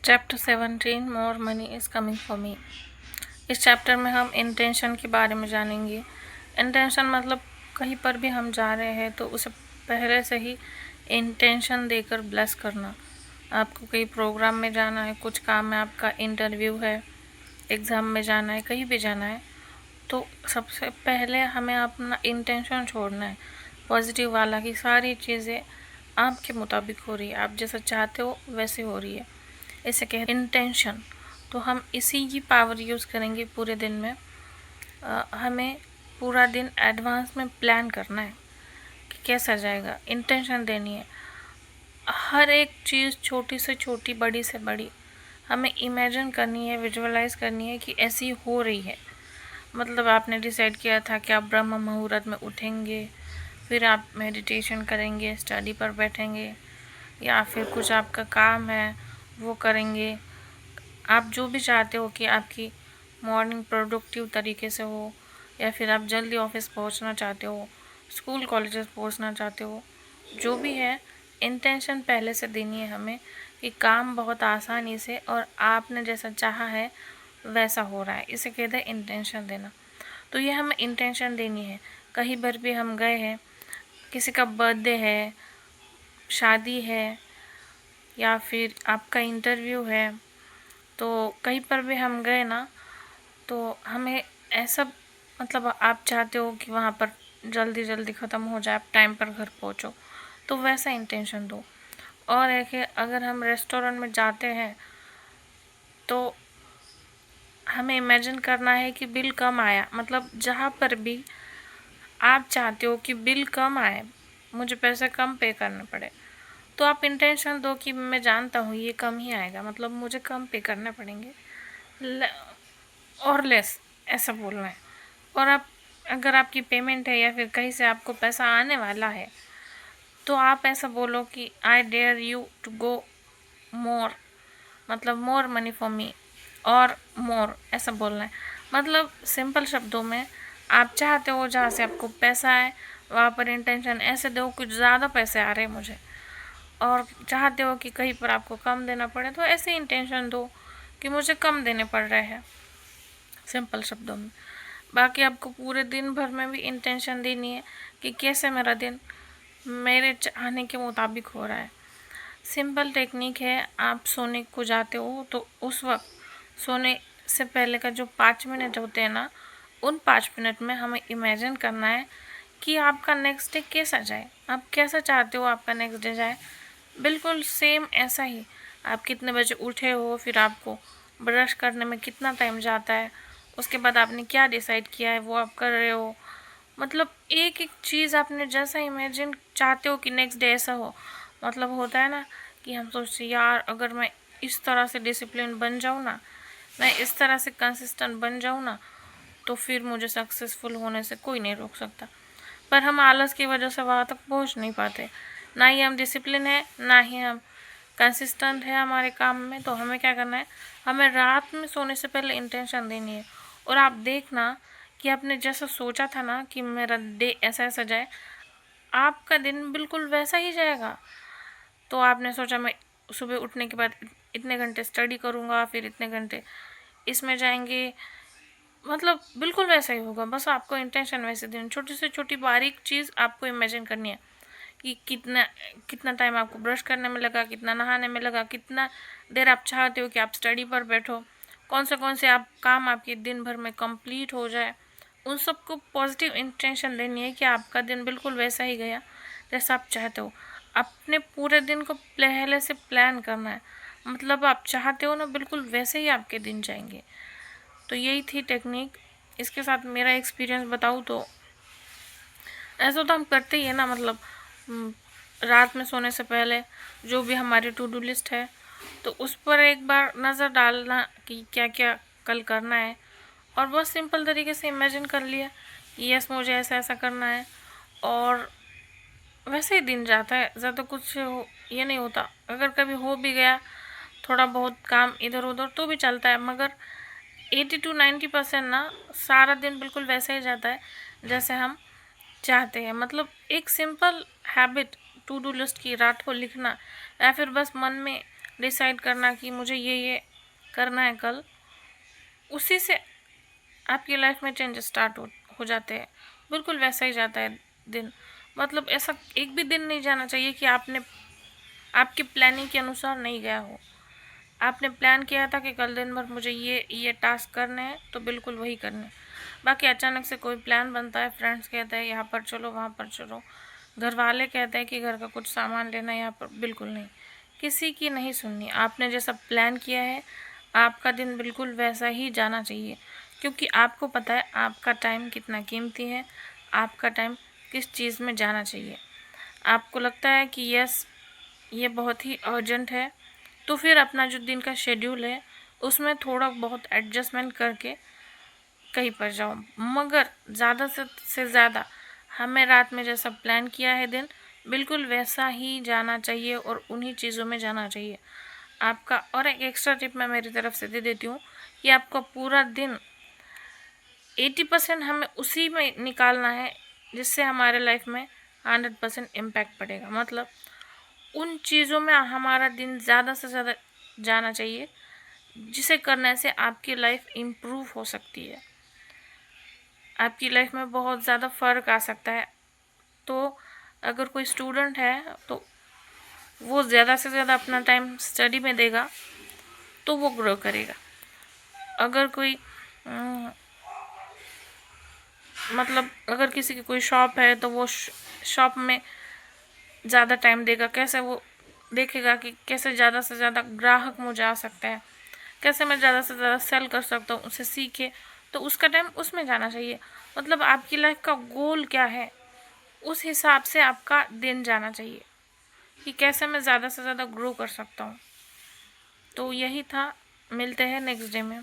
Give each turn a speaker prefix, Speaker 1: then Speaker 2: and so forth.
Speaker 1: Chapter 17 more money is coming for me. इस chapter में हम इंटेंशन के बारे में जानेंगे। इंटेंशन मतलब कहीं पर भी हम जा रहे हैं तो उसे पहले से ही इंटेंशन देकर ब्लेस करना। आपको कहीं प्रोग्राम में जाना है, कुछ काम है, आपका इंटरव्यू है, एग्ज़ाम में जाना है, कहीं भी जाना है, तो सबसे पहले हमें अपना इंटेंशन छोड़ना है पॉजिटिव वाला कि सारी चीज़ें आपके मुताबिक हो रही है, आप जैसा चाहते हो वैसे हो रही है। इसे कहते हैं इंटेंशन। तो हम इसी की पावर यूज़ करेंगे पूरे दिन में। हमें पूरा दिन एडवांस में प्लान करना है कि कैसा जाएगा, इंटेंशन देनी है। हर एक चीज़ छोटी से छोटी, बड़ी से बड़ी हमें इमेजिन करनी है, विजुअलाइज करनी है कि ऐसी हो रही है। मतलब आपने डिसाइड किया था कि आप ब्रह्म मुहूर्त में उठेंगे, फिर आप मेडिटेशन करेंगे, स्टडी पर बैठेंगे, या फिर कुछ आपका काम है वो करेंगे। आप जो भी चाहते हो कि आपकी मॉर्निंग प्रोडक्टिव तरीके से हो, या फिर आप जल्दी ऑफिस पहुंचना चाहते हो, स्कूल कॉलेजेस पहुंचना चाहते हो, जो भी है, इंटेंशन पहले से देनी है हमें कि काम बहुत आसानी से और आपने जैसा चाहा है वैसा हो रहा है। इसे कहते हैं इंटेंशन देना। तो ये हमें इंटेंशन देनी है। कहीं पर भी हम गए हैं, किसी का बर्थडे है, शादी है, या फिर आपका इंटरव्यू है, तो कहीं पर भी हम गए ना, तो हमें ऐसा, मतलब आप चाहते हो कि वहाँ पर जल्दी जल्दी ख़त्म हो जाए, आप टाइम पर घर पहुँचो, तो वैसा इंटेंशन दो। और एक है, अगर हम रेस्टोरेंट में जाते हैं तो हमें इमेजिन करना है कि बिल कम आया। मतलब जहाँ पर भी आप चाहते हो कि बिल कम आए, मुझे पैसे कम पे करने पड़े, तो आप इंटेंशन दो कि मैं जानता हूँ ये कम ही आएगा, मतलब मुझे कम पे करने पड़ेंगे, और लेस, ऐसा बोलना है। और आप, अगर आपकी पेमेंट है या फिर कहीं से आपको पैसा आने वाला है, तो आप ऐसा बोलो कि I dare you to go more, मतलब मोर मनी फॉर मी, और मोर, ऐसा बोलना है। मतलब सिंपल शब्दों में, आप चाहते हो जहाँ से आपको पैसा आए वहाँ पर इंटेंशन ऐसे दो कुछ ज़्यादा पैसे आ रहे हैं मुझे, और चाहते हो कि कहीं पर आपको कम देना पड़े तो ऐसे इंटेंशन दो कि मुझे कम देने पड़ रहे हैं, सिंपल शब्दों में। बाकी आपको पूरे दिन भर में भी इंटेंशन देनी है कि कैसे मेरा दिन मेरे चाहने के मुताबिक हो रहा है। सिंपल टेक्निक है, आप सोने को जाते हो तो उस वक्त सोने से पहले का जो 5 मिनट होते हैं ना, उन 5 मिनट में हमें इमेजिन करना है कि आपका नेक्स्ट डे कैसा जाए, आप कैसा चाहते हो आपका नेक्स्ट डे जाए, बिल्कुल सेम ऐसा ही। आप कितने बजे उठे हो, फिर आपको ब्रश करने में कितना टाइम जाता है, उसके बाद आपने क्या डिसाइड किया है वो आप कर रहे हो। मतलब एक एक चीज़ आपने जैसा इमेजिन चाहते हो कि नेक्स्ट डे ऐसा हो। मतलब होता है ना कि हम सोचते यार अगर मैं इस तरह से डिसिप्लिन बन जाऊँ ना, मैं इस तरह से कंसिस्टेंट बन जाऊँ ना, तो फिर मुझे सक्सेसफुल होने से कोई नहीं रोक सकता। पर हम आलस की वजह से वहाँ तक पहुँच नहीं पाते। ना ही हम डिसिप्लिन है, ना ही हम कंसिस्टेंट है हमारे काम में। तो हमें क्या करना है, हमें रात में सोने से पहले इंटेंशन देनी है। और आप देखना कि आपने जैसा सोचा था ना कि मेरा डे ऐसा ऐसा जाए, आपका दिन बिल्कुल वैसा ही जाएगा। तो आपने सोचा मैं सुबह उठने के बाद इतने घंटे स्टडी करूँगा, फिर इतने घंटे इसमें जाएंगे, मतलब बिल्कुल वैसा ही होगा। बस आपको इंटेंशन वैसे देनी, छोटी से छोटी बारीक चीज़ आपको इमेजिन करनी है कि कितना कितना टाइम आपको ब्रश करने में लगा, कितना नहाने में लगा, कितना देर आप चाहते हो कि आप स्टडी पर बैठो, कौन से आप काम आपके दिन भर में कंप्लीट हो जाए। उन सबको पॉजिटिव इंटेंशन देनी है कि आपका दिन बिल्कुल वैसा ही गया जैसा आप चाहते हो। अपने पूरे दिन को पहले से प्लान करना है, मतलब आप चाहते हो ना बिल्कुल वैसे ही आपके दिन जाएंगे। तो यही थी टेक्निक। इसके साथ मेरा एक्सपीरियंस बताऊँ तो ऐसा तो हम करते ही है ना, मतलब रात में सोने से पहले जो भी हमारी टू डू लिस्ट है तो उस पर एक बार नज़र डालना कि क्या क्या कल करना है, और बहुत सिंपल तरीके से इमेजिन कर लिया कि यस मुझे ऐसा ऐसा करना है, और वैसे ही दिन जाता है। ज़्यादा कुछ ये नहीं होता। अगर कभी हो भी गया थोड़ा बहुत काम इधर उधर तो भी चलता है, मगर 80 to 90% ना सारा दिन बिल्कुल वैसे ही जाता है जैसे हम चाहते हैं। मतलब एक simple habit to do list की रात को लिखना, या फिर बस मन में डिसाइड करना कि मुझे ये करना है कल, उसी से आपकी लाइफ में चेंज स्टार्ट हो जाते हैं। बिल्कुल वैसा ही जाता है दिन। मतलब ऐसा एक भी दिन नहीं जाना चाहिए कि आपकी प्लानिंग के अनुसार नहीं गया हो। आपने प्लान किया था कि कल दिन भर मुझे ये टास्क करने हैं, तो बिल्कुल वही करने हैं। बाकी अचानक से कोई प्लान बनता है, फ्रेंड्स कहते हैं यहाँ पर चलो वहाँ पर चलो, घर वाले कहते हैं कि घर का कुछ सामान लेना है यहाँ पर, बिल्कुल नहीं, किसी की नहीं सुननी। आपने जैसा प्लान किया है आपका दिन बिल्कुल वैसा ही जाना चाहिए, क्योंकि आपको पता है आपका टाइम कितना कीमती है, आपका टाइम किस चीज़ में जाना चाहिए। आपको लगता है कि यस ये बहुत ही अर्जेंट है, तो फिर अपना जो दिन का शेड्यूल है उसमें थोड़ा बहुत एडजस्टमेंट करके कहीं पर जाओ। मगर ज़्यादा से ज़्यादा हमें रात में जैसा प्लान किया है दिन, बिल्कुल वैसा ही जाना चाहिए और उन्हीं चीज़ों में जाना चाहिए आपका। और एक एक्स्ट्रा टिप मैं मेरी तरफ से दे देती हूँ कि आपका पूरा दिन 80% हमें उसी में निकालना है जिससे हमारे लाइफ में 100% इम्पैक्ट पड़ेगा। मतलब उन चीज़ों में हमारा दिन ज़्यादा से ज़्यादा जाना चाहिए जिसे करने से आपकी लाइफ इम्प्रूव हो सकती है, आपकी लाइफ में बहुत ज़्यादा फ़र्क आ सकता है। तो अगर कोई स्टूडेंट है तो वो ज़्यादा से ज़्यादा अपना टाइम स्टडी में देगा तो वो ग्रो करेगा। अगर कोई मतलब अगर किसी की कोई शॉप है तो वो शॉप में ज़्यादा टाइम देगा। कैसे वो देखेगा कि कैसे ज़्यादा से ज़्यादा ग्राहक मुझे आ सकते हैं, कैसे मैं ज़्यादा से ज़्यादा सेल कर सकता हूँ, उसे सीखे, तो उसका टाइम उसमें जाना चाहिए। मतलब आपकी लाइफ का गोल क्या है उस हिसाब से आपका दिन जाना चाहिए कि कैसे मैं ज़्यादा से ज़्यादा ग्रो कर सकता हूँ। तो यही था, मिलते हैं नेक्स्ट डे में।